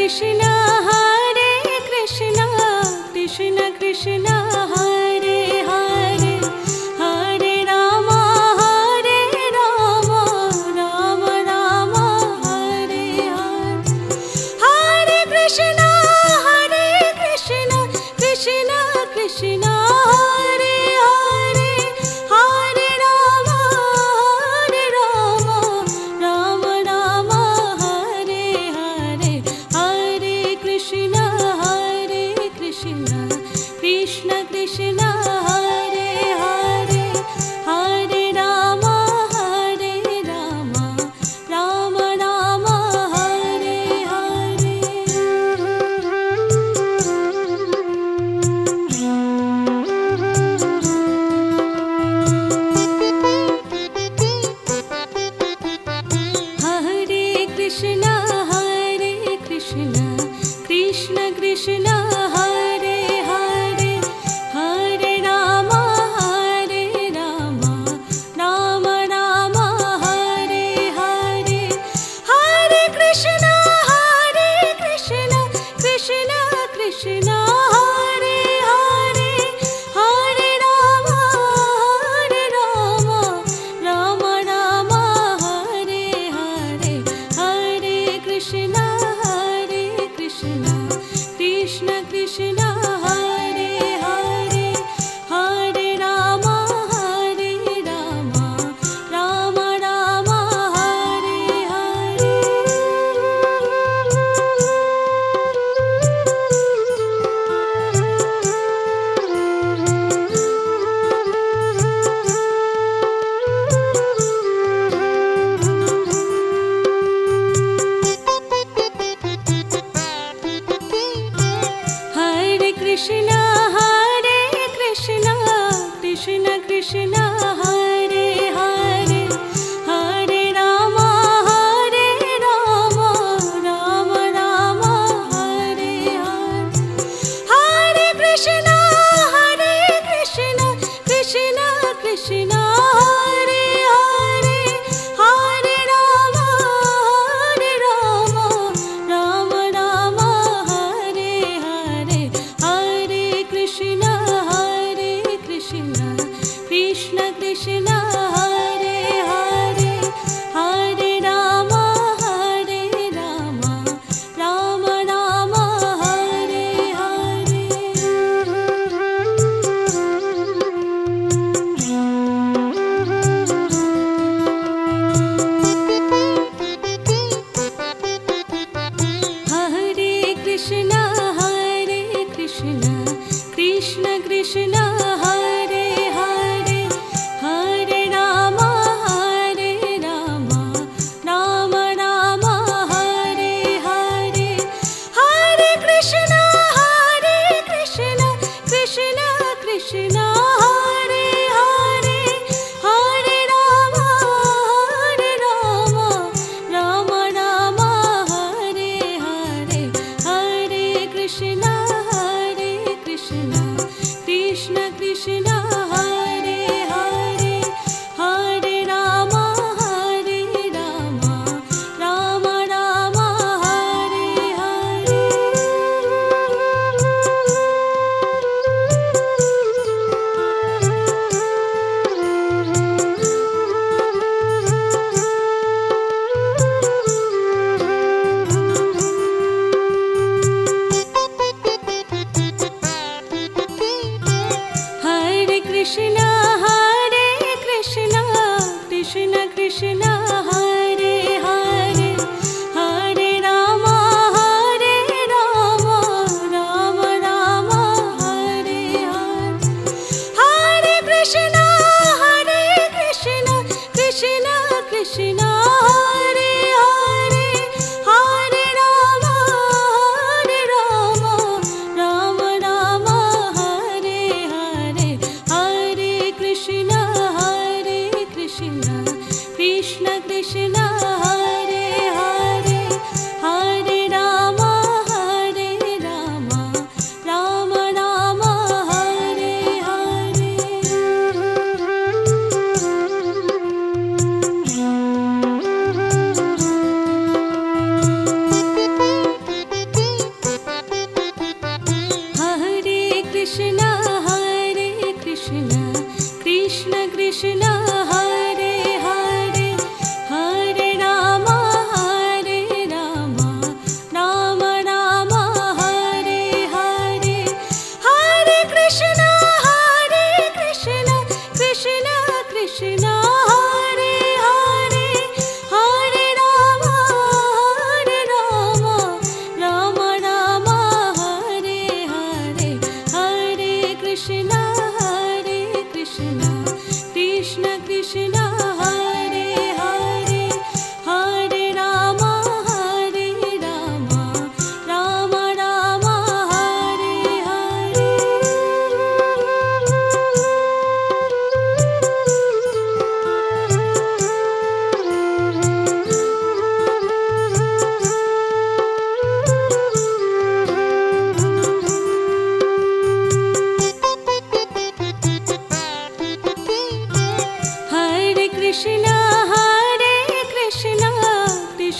Hare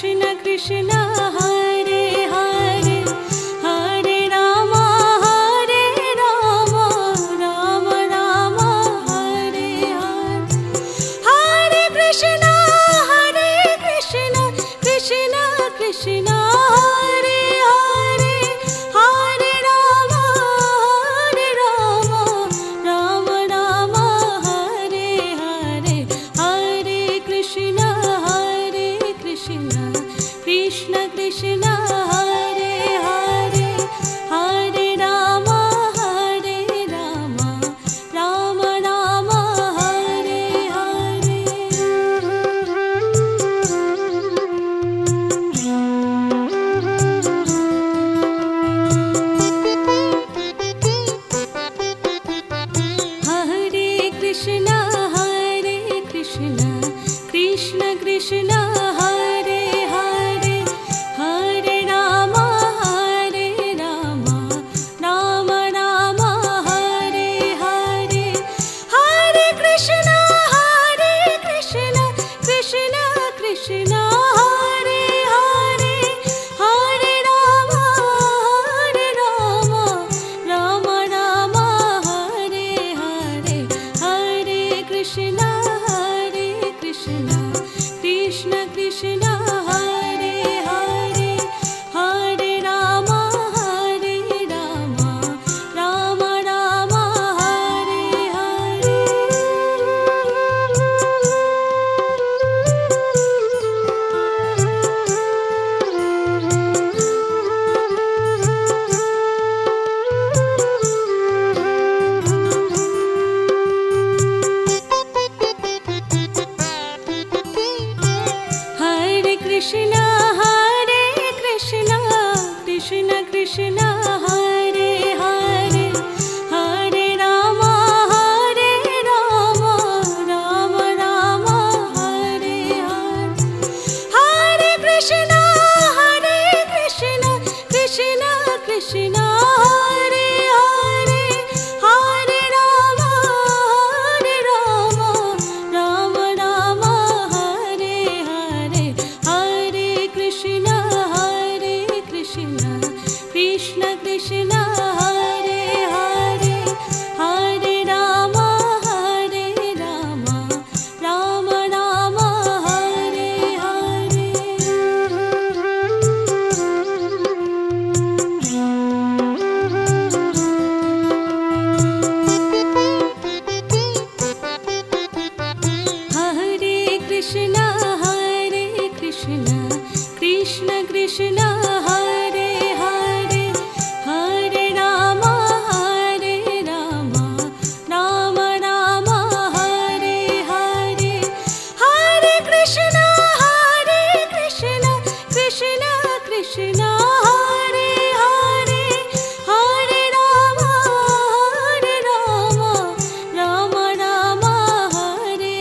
Krishna Krishna Hare Hare Hare Rama Rama Rama Hare Hare Hare Krishna Krishna Krishna Hare Hare Hare Rama Rama Rama Hare Hare Hare Krishna Krishna Krishna Hare Hare Hare Rama Rama Rama Hare Hare Hare Krishna Krishna Krishna Hare Hare Hare Rama Rama Rama Hare Hare Hare Krishna Krishna Krishna Hare Hare Hare Rama Rama Rama Hare Hare Hare Krishna Krishna Krishna Hare Hare Hare Rama Rama Rama Hare Hare Hare Krishna Krishna Krishna Hare Hare Hare Rama Rama Rama Hare Hare Hare Krishna Krishna Krishna Hare Hare Hare Rama Rama Rama Hare Hare Hare Krishna Krishna Krishna Hare Hare Hare Rama Rama Rama Hare Hare Hare Krishna Krishna Hare Hare Hare Rama Rama Rama Hare Hare Hare Krishna Krishna Krishna Hare Hare Hare Rama Rama Rama Hare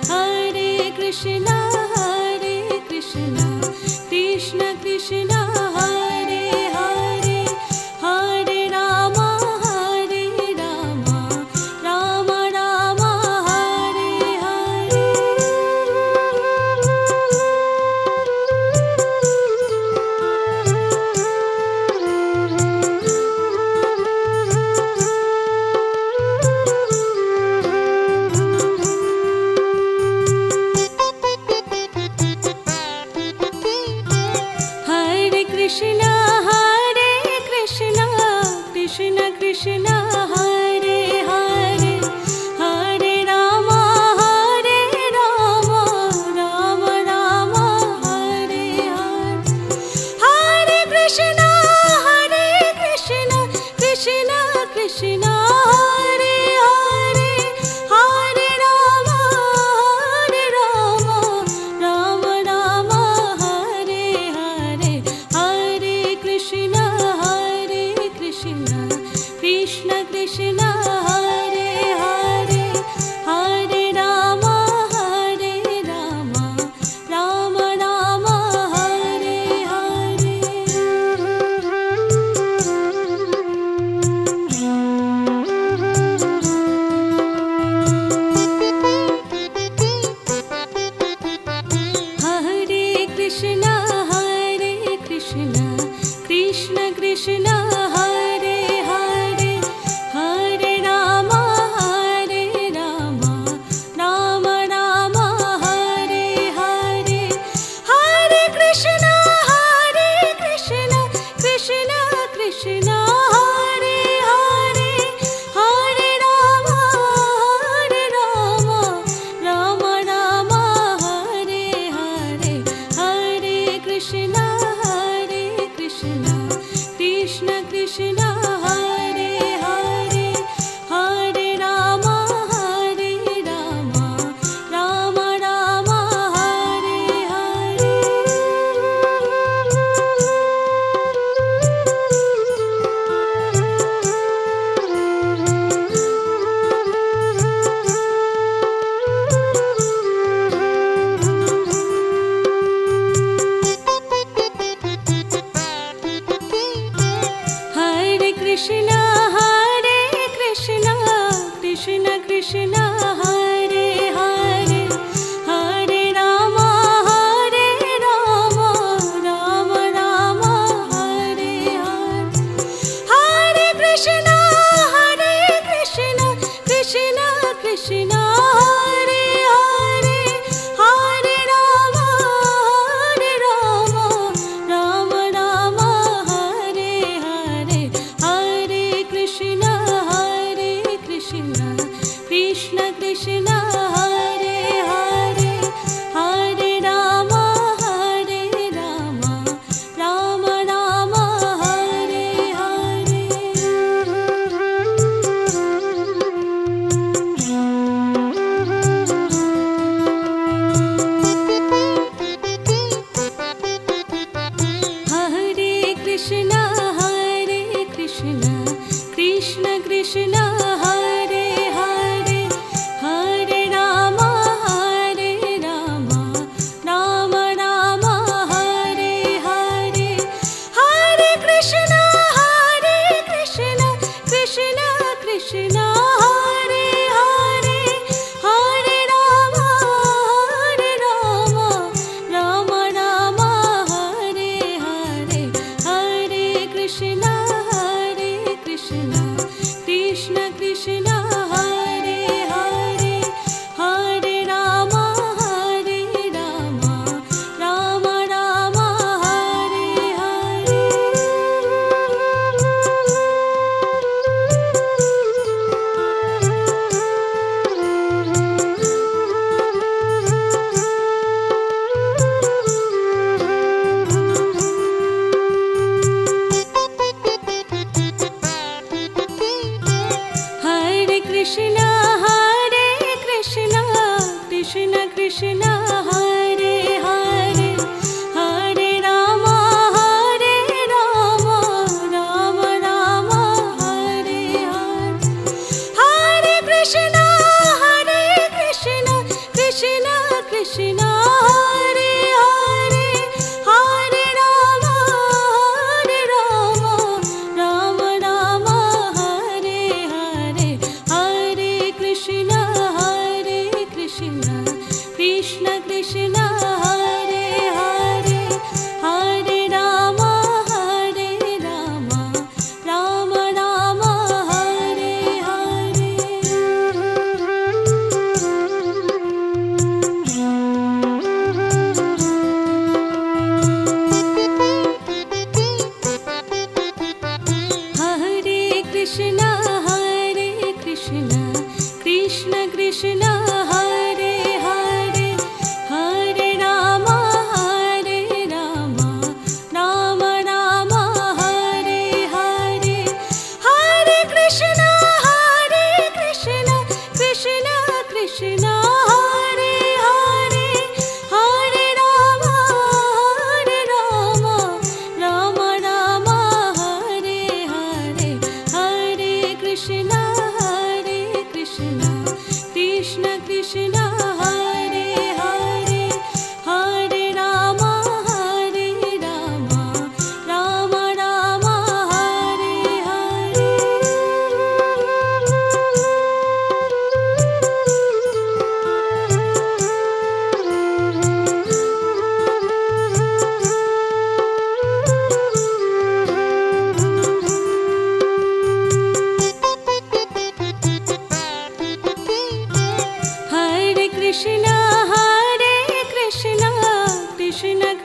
Hare Hare Krishna Krishna Krishna Hare Hare Hare Rama Rama Rama Hare Hare Hare Krishna Krishna Hare Hare Hare Rama Rama Rama Hare Hare Hare Krishna Krishna Krishna Hare Hare Hare Rama Rama Rama Hare Hare Hare Krishna Krishna Krishna Hare Krishna Krishna Krishna Hare Hare Hare Rama Hare Rama Rama Rama Hare Hare Hare Krishna Krishna Krishna Hare Hare Hare Rama Rama Rama Hare Hare Hare Krishna Krishna Krishna Hare Hare Hare Rama Rama Rama Hare Hare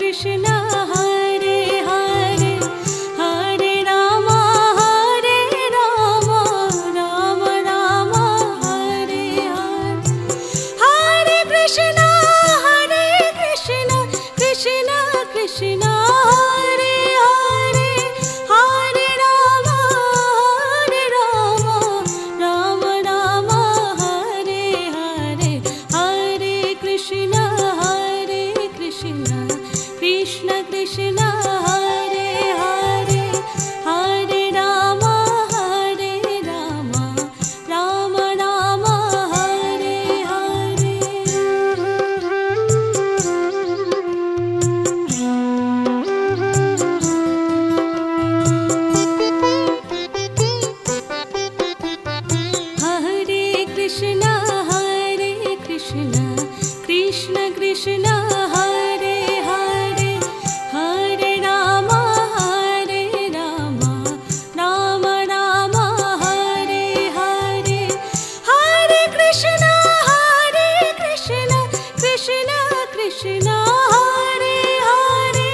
Krishna, Hare Hare, Hare Rama, Rama Rama, Hare Hare, Hare Krishna, Krishna Krishna, Hare Hare, Hare Rama, Rama Rama, Hare Hare, Hare Krishna, Krishna Krishna, Hare Hare, Hare Rama, Rama Rama, Hare Hare. Hare Krishna, Krishna Krishna, Hare Hare, Hare Rama, Rama Rama, Hare Hare, Hare Krishna, Krishna Krishna, Hare Hare,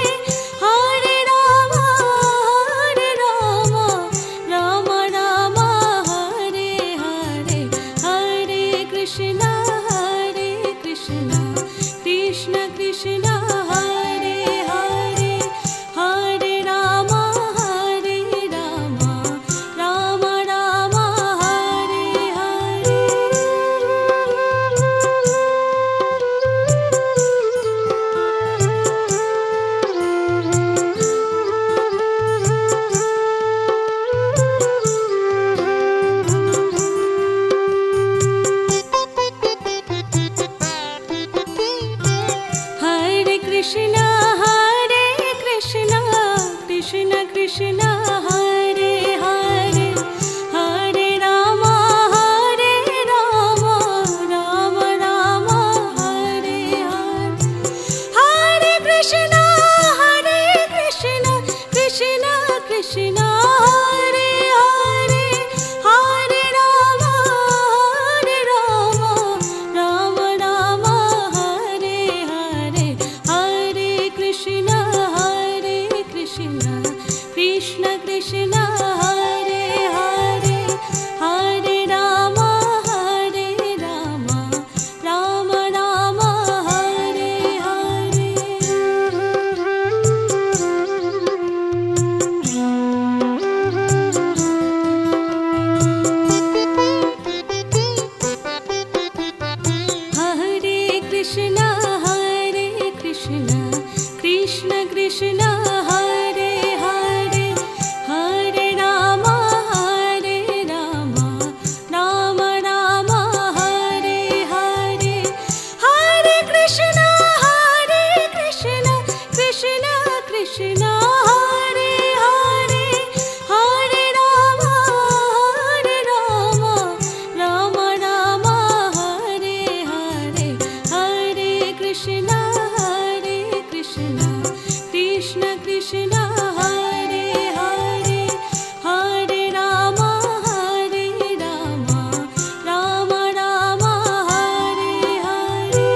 Hare Rama, Rama Rama, Hare Hare, Hare Krishna, Krishna Krishna, Hare Hare, Hare Rama, Rama Rama, Hare Hare. Hare Krishna, Krishna Krishna, Hare Hare, Hare Rama, Rama Rama, Hare Hare, Hare Krishna, Krishna Krishna, Hare Hare, Hare Rama, Rama Rama, Hare Hare, Hare Krishna, Krishna Krishna, Hare Hare, Hare Rama, Rama Rama, Hare Hare. Hare Krishna, Krishna Krishna, Hare Hare, Hare Rama, Rama Rama, Hare Hare, Hare Krishna, Krishna Krishna, Hare Hare, Hare Rama, Rama Rama, Hare Hare, Hare Krishna, Krishna Krishna, Hare Hare, Hare Rama, Rama Rama, Hare Hare.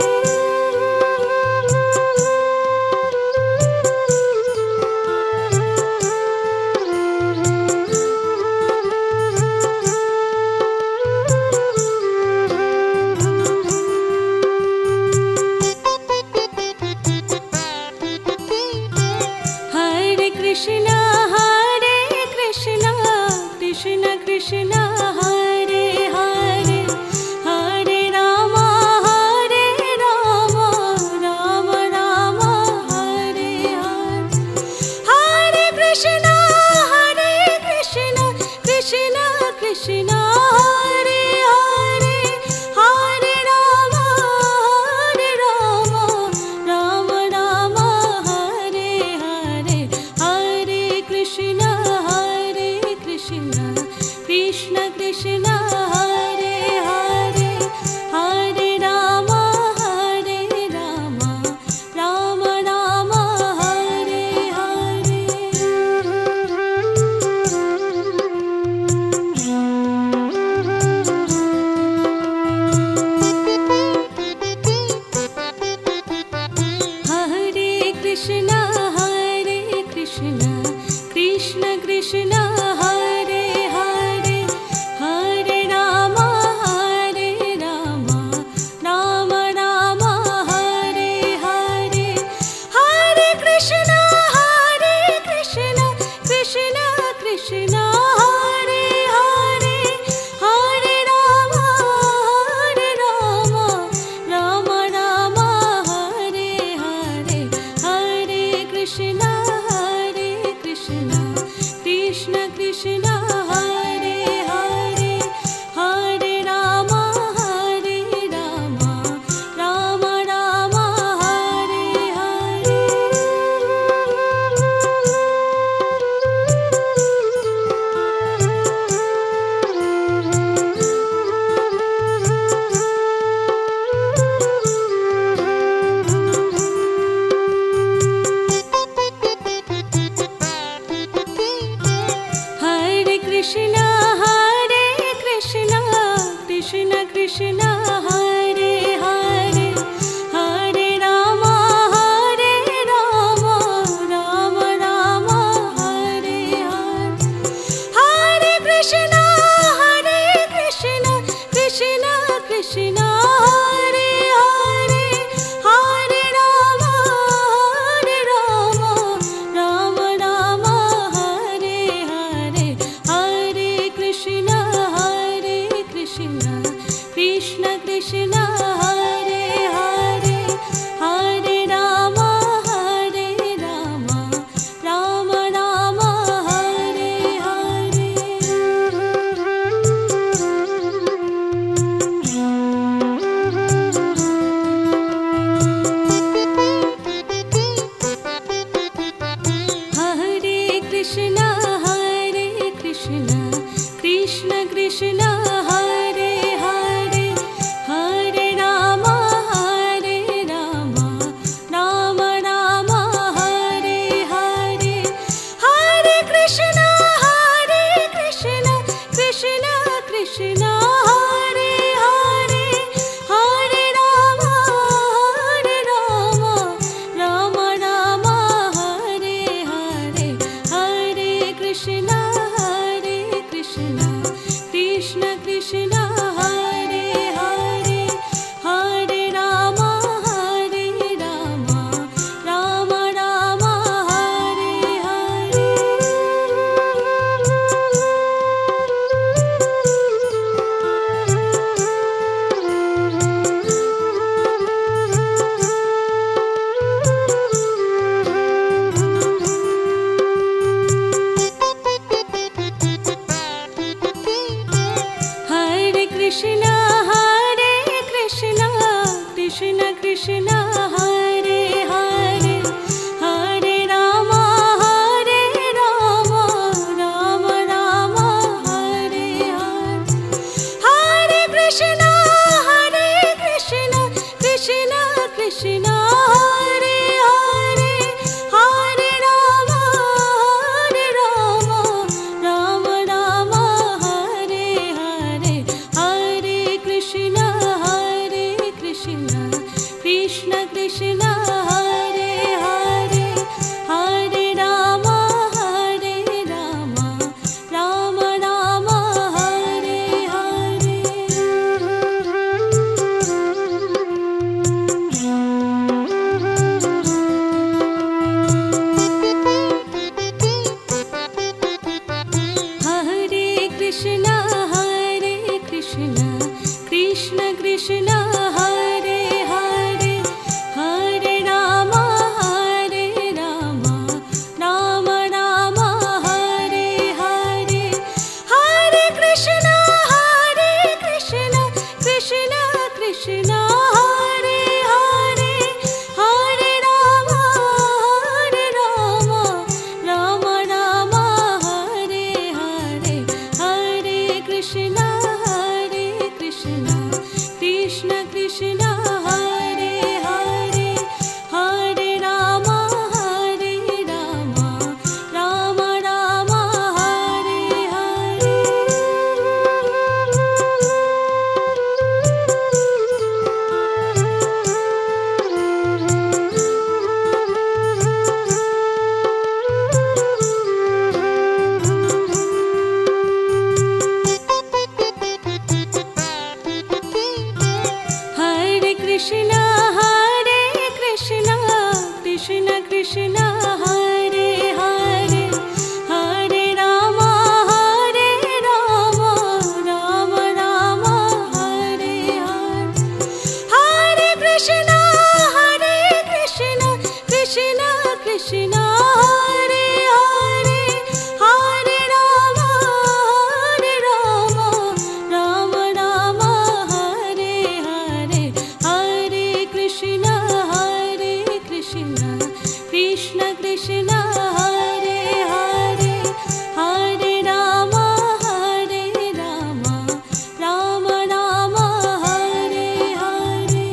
Hare Krishna, Krishna Krishna, Hare Hare, Hare Rama, Rama Rama, Hare Hare, Hare Krishna, Krishna Krishna, Hare Hare, Hare Rama, Rama Rama, Hare Hare, Hare Krishna, Krishna Krishna, Krishna Hare Hare Hare Rama Rama Rama Hare Hare Hare Krishna Krishna Krishna Hare Hare Hare Rama Rama Rama Hare Hare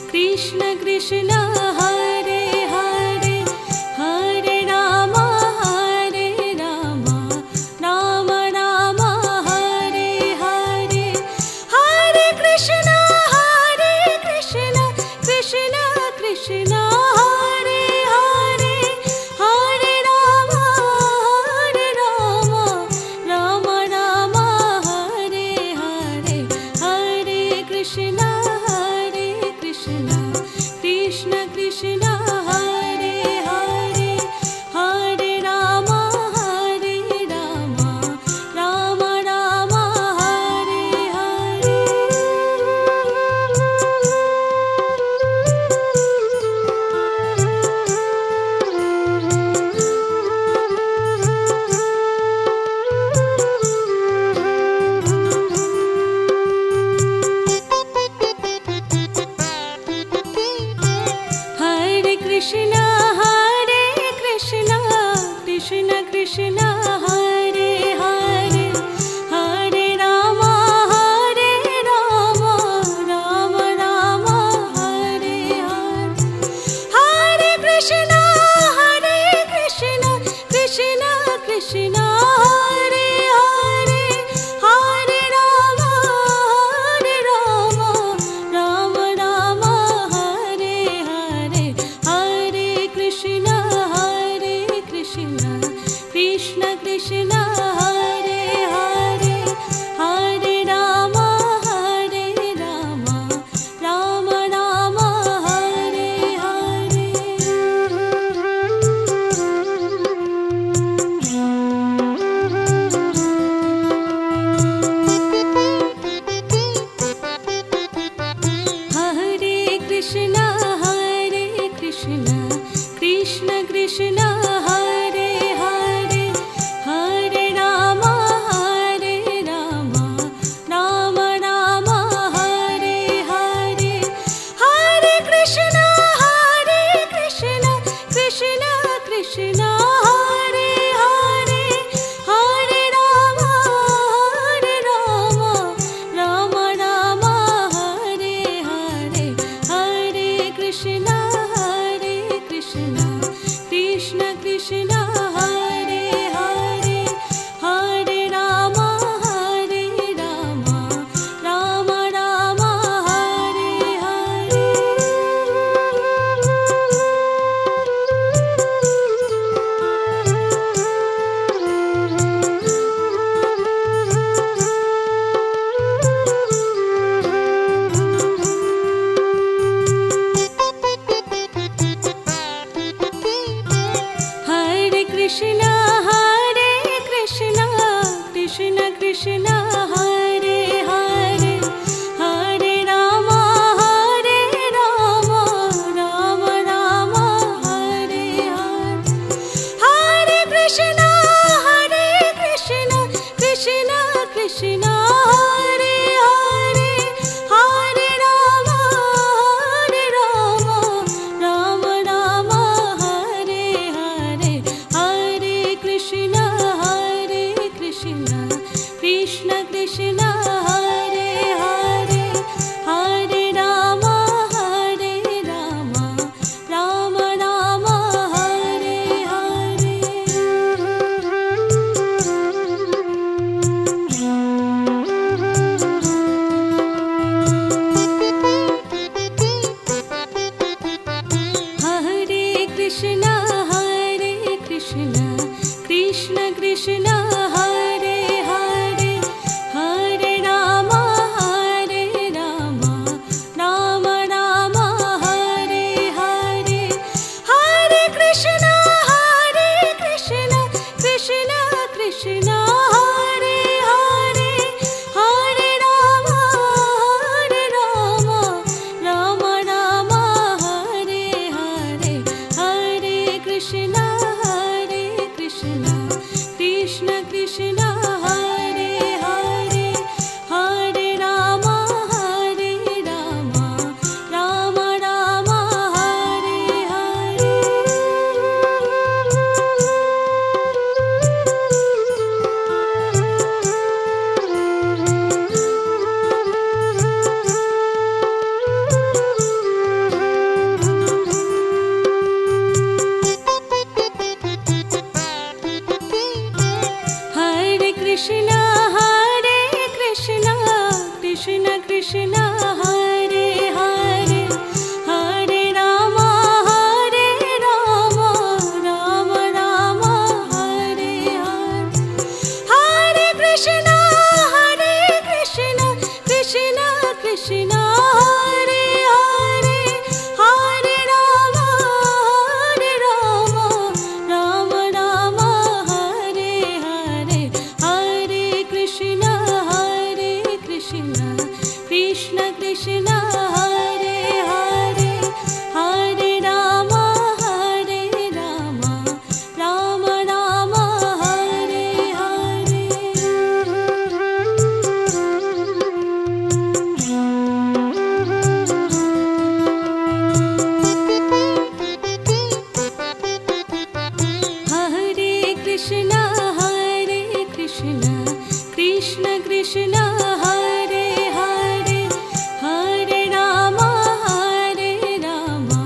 Krishna Krishna Hare Hare Hare Rama Rama Rama Hare Hare Hare Krishna Krishna Krishna Hare Hare Hare Rama Rama Rama Hare Hare Hare Krishna Krishna Krishna Hare Hare Hare Rama Rama Rama Hare Hare Krishna Krishna Hare Hare Hare Rama Rama Rama Hare Hare Hare Krishna Krishna Krishna Hare Hare Hare Rama Rama Rama Hare Hare Hare Krishna Krishna Krishna Hare Hare Hare Rama Rama Rama Hare Hare Hare Krishna Krishna Krishna Hare Hare Hare Rama Rama Rama Hare Hare Hare Krishna Krishna Krishna Hare Hare Hare Rama Rama Rama Hare Hare Hare Krishna Krishna Krishna Hare Hare Hare Rama Rama Rama Hare Hare Krishna Krishna Hare Hare Hare Rama Rama Rama Hare Hare Hare Krishna Krishna Krishna Hare Hare Hare Rama Rama Rama Hare Hare Hare Krishna Krishna Krishna, Hare Krishna, Krishna Krishna, Hare Hare, Hare Rama, Rama Rama, Hare Hare. Hare Krishna, Hare Krishna, Krishna Krishna, Hare Hare, Hare Rama, Rama Rama, Hare Hare. Hare Krishna, Krishna Krishna, Hare Hare, Hare Rama, Rama Rama, Hare Hare. Hare Krishna, Krishna Krishna, Hare Hare, Hare Rama, Rama Rama, Hare Hare. Hare Krishna, Krishna Krishna, Hare Hare, Hare Rama,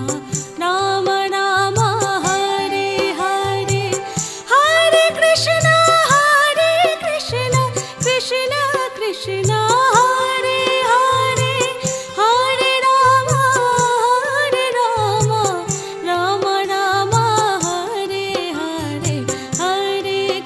Rama Rama, Hare Hare. Hare Krishna, Krishna Krishna, Hare Hare, Hare Rama, Rama Rama, Hare Hare. Hare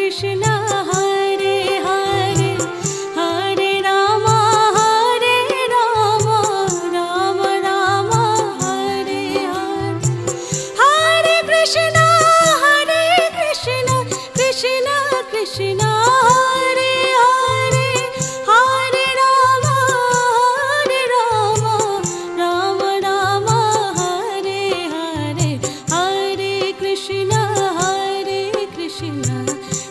Krishna Hare Hare Hare Rama Rama Rama Hare Hare Hare Krishna Krishna Krishna Hare Hare Hare Rama Rama Rama Hare Hare Hare Krishna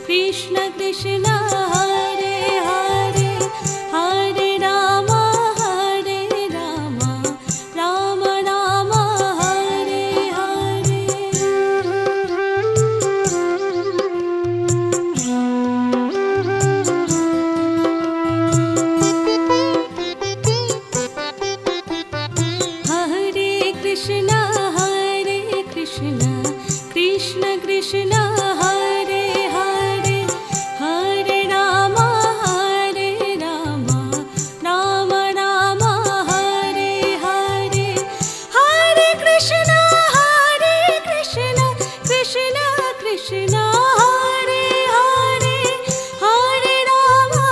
Krishna Krishna Hare Hare Hare Rama Rama Rama Hare Hare Hare Krishna Krishna Krishna Hare Hare Hare Rama Rama Rama Hare Hare Hare Krishna Krishna Krishna Hare Hare Hare Rama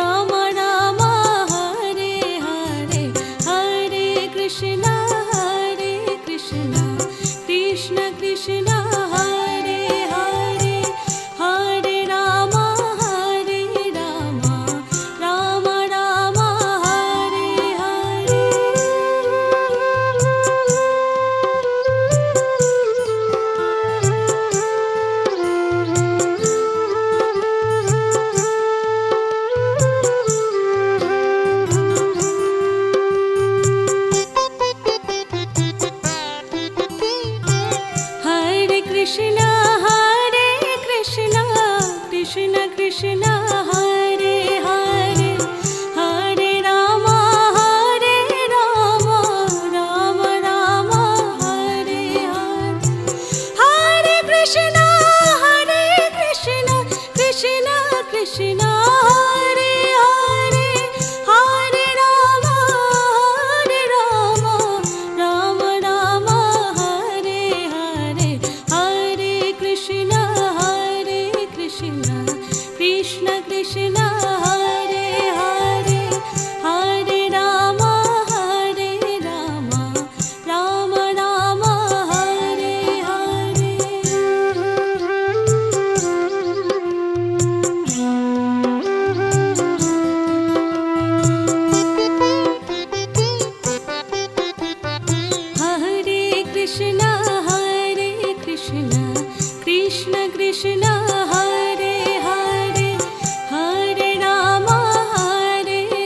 Rama Rama Hare Hare Hare Krishna Krishna Krishna Hare Hare Hare Rama Rama Rama Hare Hare Hare Krishna Krishna Krishna Hare Hare Hare Rama Rama Rama Hare Hare Hare Krishna Krishna Krishna Hare Hare Hare Rama Rama Rama Hare Hare Hare Krishna Krishna Krishna Hare Hare Hare Rama Rama Rama Hare Hare Hare Krishna Krishna Hare Hare Hare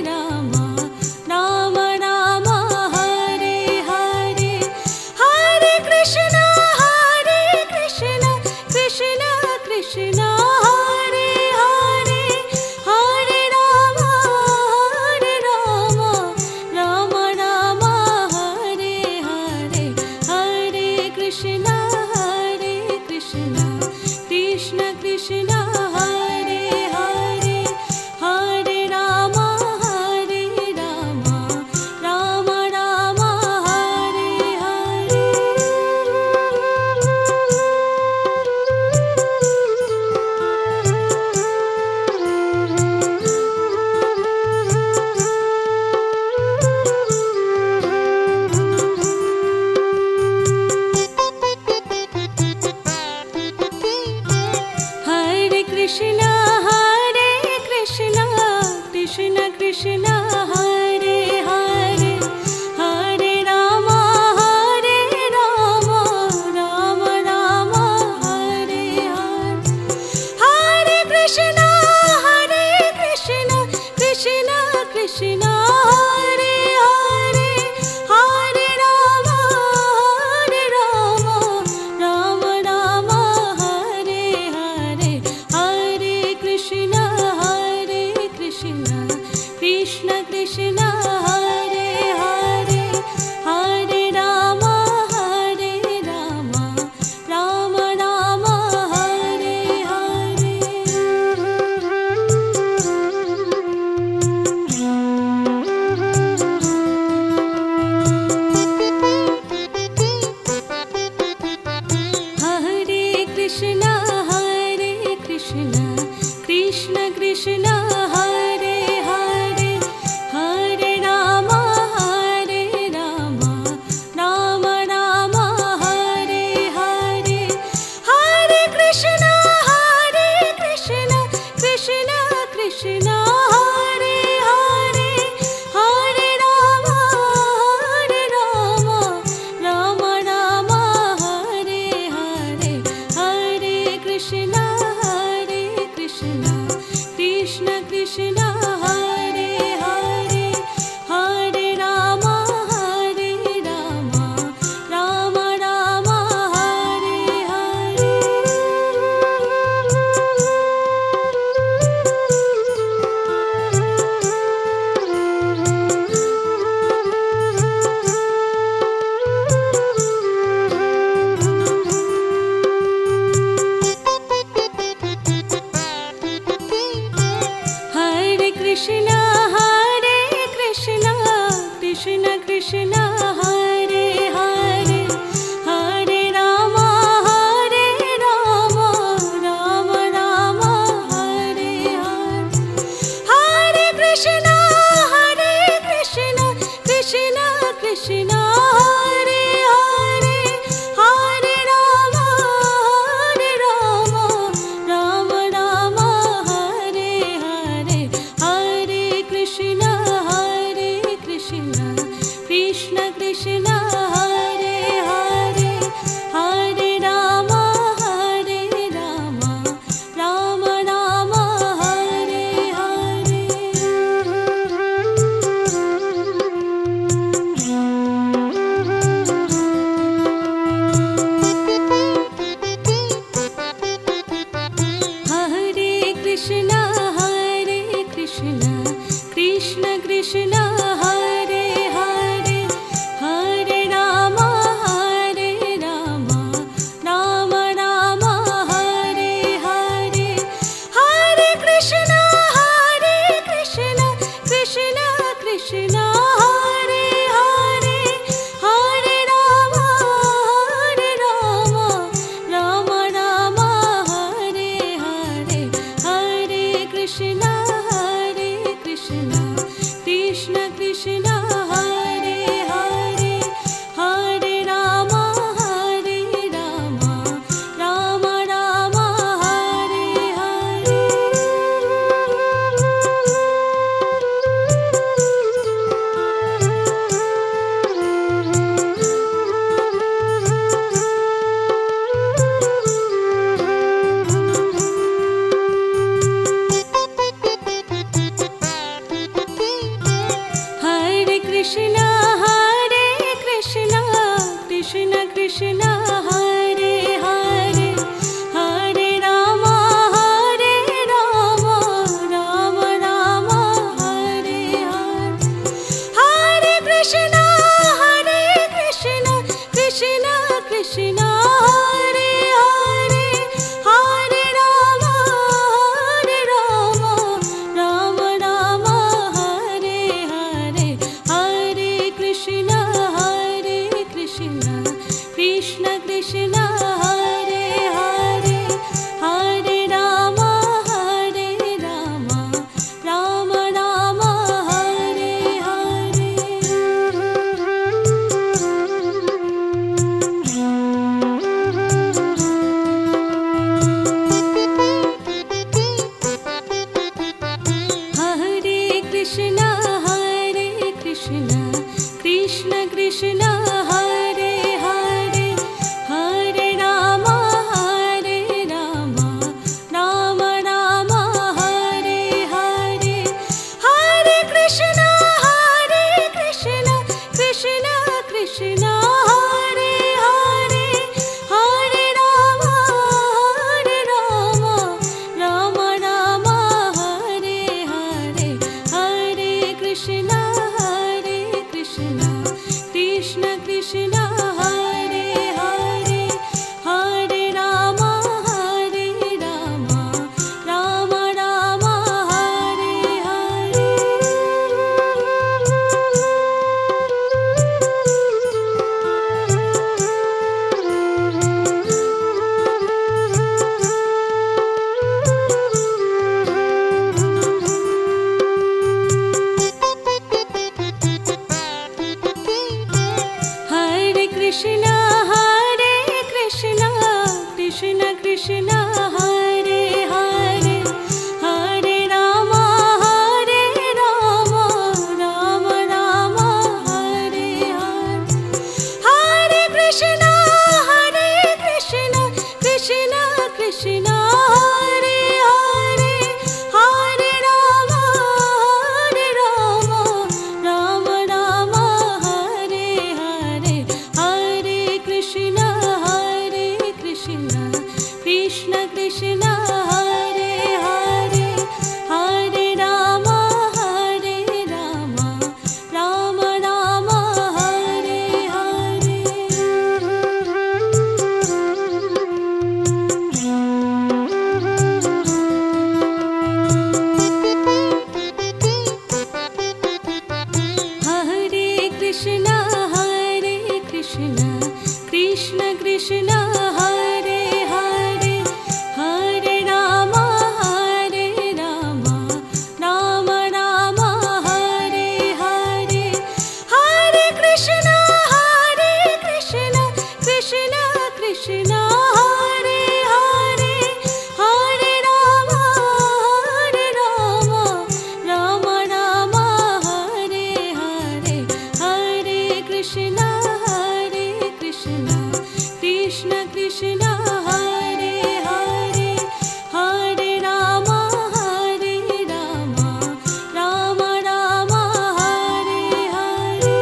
Rama Rama Rama Hare Hare Hare Krishna Krishna Krishna Hare Hare Hare Rama Rama Rama Hare Hare Hare Krishna Krishna Krishna Hare Hare Hare Rama Rama Rama Hare Hare Hare Krishna Krishna Hare Hare Hare Rama Rama Rama Hare Hare Hare Krishna Krishna Krishna Hare Hare Hare Rama Rama Rama Hare Hare Hare Krishna Krishna Krishna Hare Hare Hare Rama Rama Rama Hare Hare Krishna Krishna Krishna Hare Hare Hare Rama Hare Rama Rama Rama Hare Hare Hare Krishna Krishna Krishna Hare Hare Hare Rama Rama Rama Hare Hare Hare Krishna Krishna Krishna Hare Hare Hare Rama Rama Rama Hare Hare Hare Krishna Krishna Krishna Hare Hare Hare Rama Rama Rama Hare Hare Hare Krishna Krishna Krishna Hare Hare Hare Rama Rama Rama Hare Hare Hare Krishna Krishna Krishna Hare Hare Hare Rama Rama Rama Hare Hare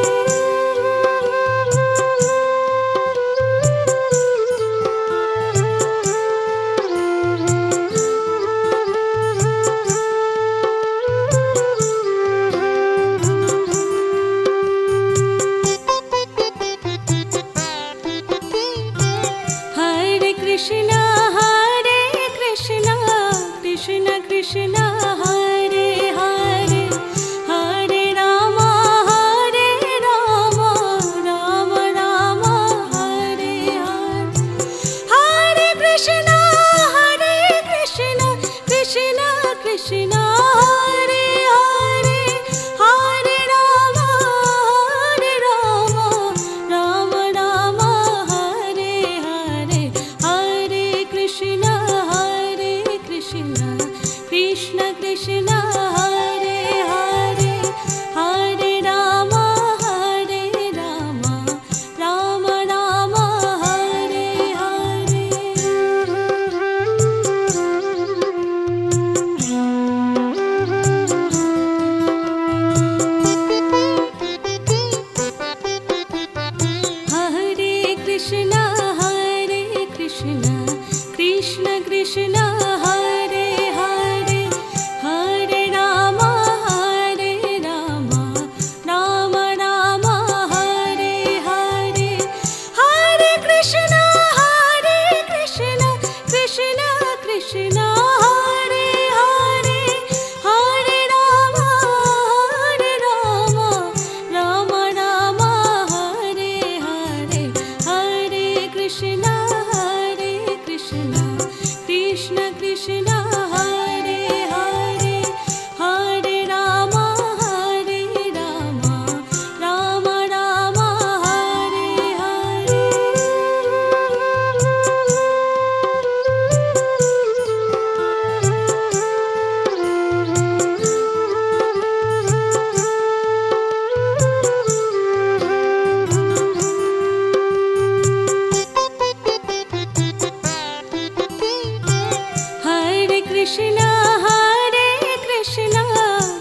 Hare Krishna Krishna Krishna Hare Hare Hare Rama Rama Rama Hare Hare Hare Krishna Krishna Krishna Hare Hare Hare Rama Rama Rama Hare Hare Hare Krishna Krishna Krishna Hare Hare Hare Rama Rama Rama Hare Hare Hare Krishna Krishna Hare Hare Hare Rama Rama Rama Hare Hare Hare Krishna Krishna Krishna Hare Hare Hare Rama Rama Rama Hare Hare Hare Krishna Krishna Krishna Hare Hare Hare Rama Rama Rama Hare Hare Hare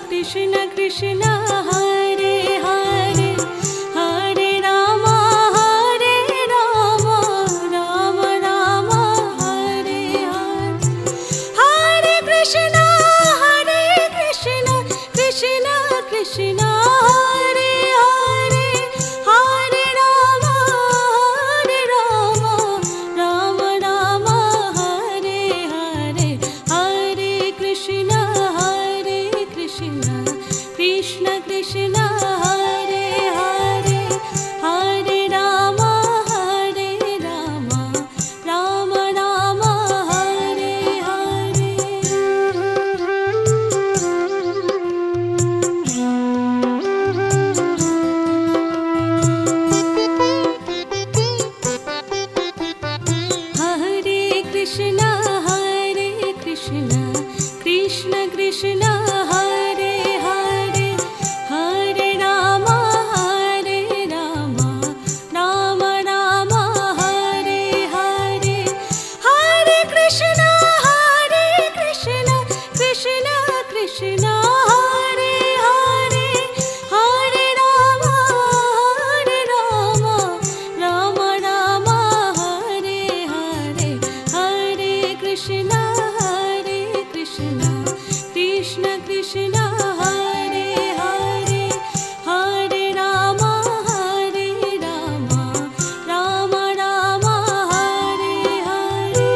Krishna Krishna Hare Hare Hare Rama Rama Rama Hare Hare Hare Krishna Krishna Hare Hare Hare Rama Rama Rama Hare Hare Hare Krishna Krishna Hare Krishna Krishna Krishna Hare Hare Hare Ram Ram Ram Hare Hare Hare Krishna Krishna Krishna Hare Hare Hare Ram Ram Ram Hare Hare Hare Krishna Krishna Krishna Hare Hare Hare Ram Ram Ram Hare Hare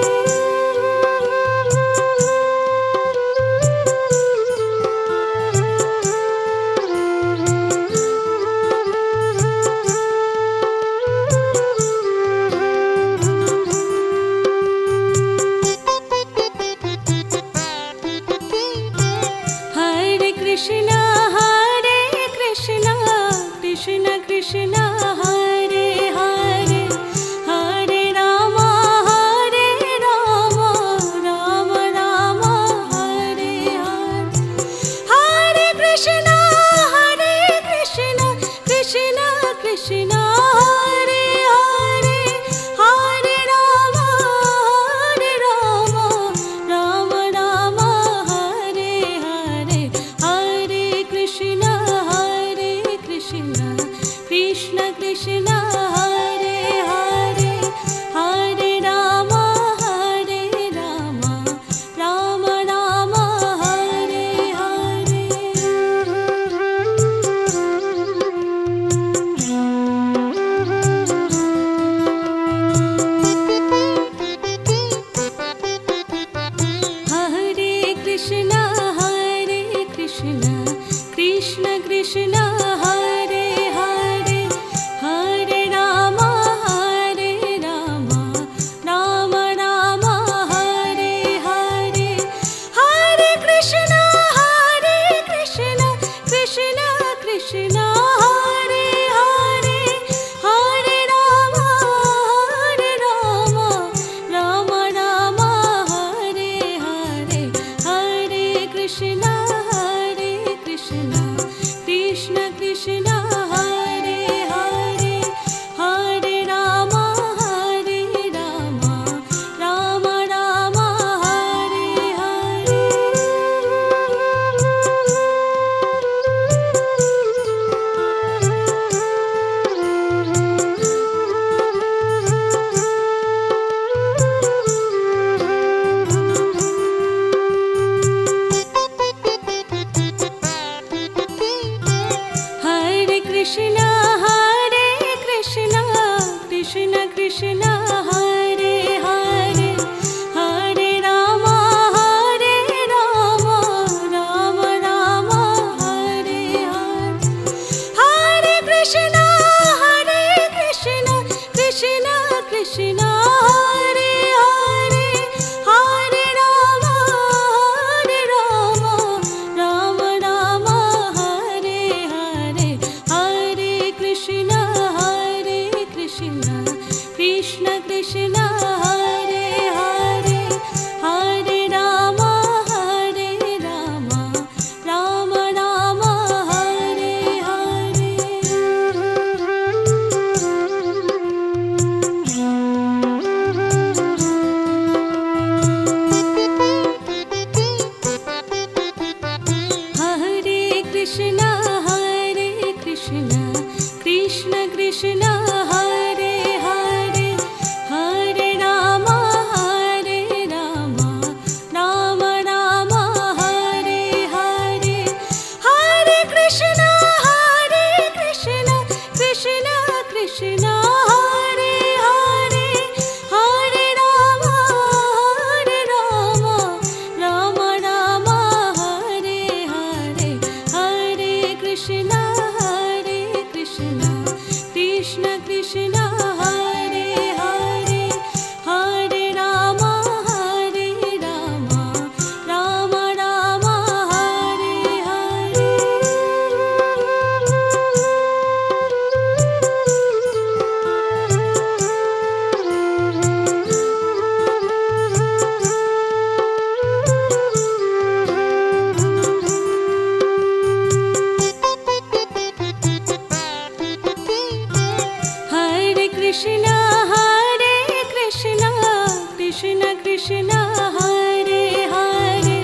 Krishna Krishna Hare Hare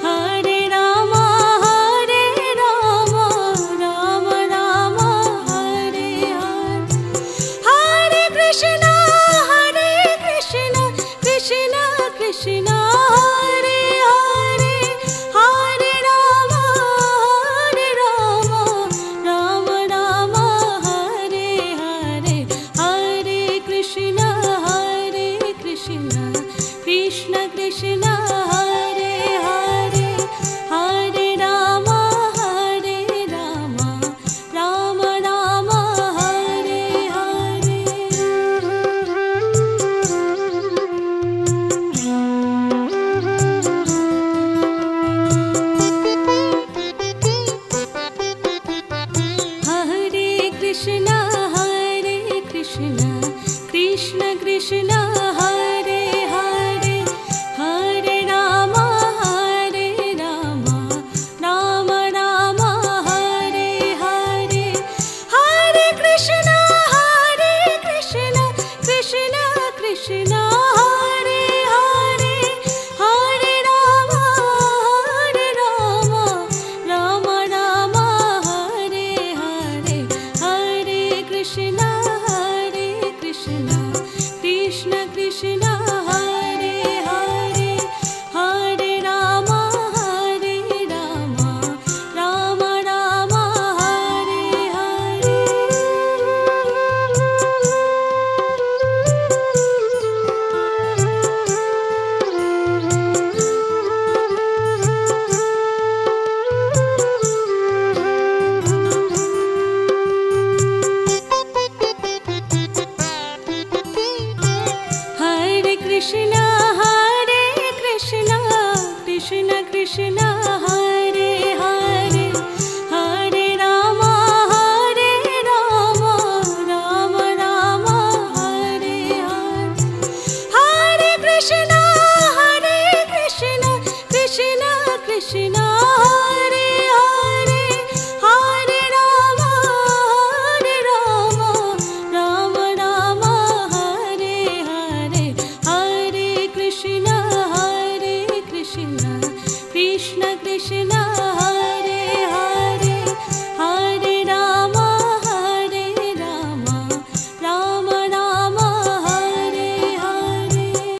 Hare Rama Rama Rama Hare Hare Hare Krishna Krishna Krishna Hare Hare Hare Rama Rama Rama Hare Hare Hare Krishna Krishna Krishna Hare Hare Hare Rama Rama Rama Hare Hare Hare Krishna Krishna Krishna Hare Hare Hare Rama Rama Rama Hare Hare Hare Krishna Krishna Krishna Hare Hare Hare Rama Rama Rama Hare Hare Hare Krishna Krishna Krishna Hare Hare Hare Rama Rama Rama Hare Hare Krishna Krishna Krishna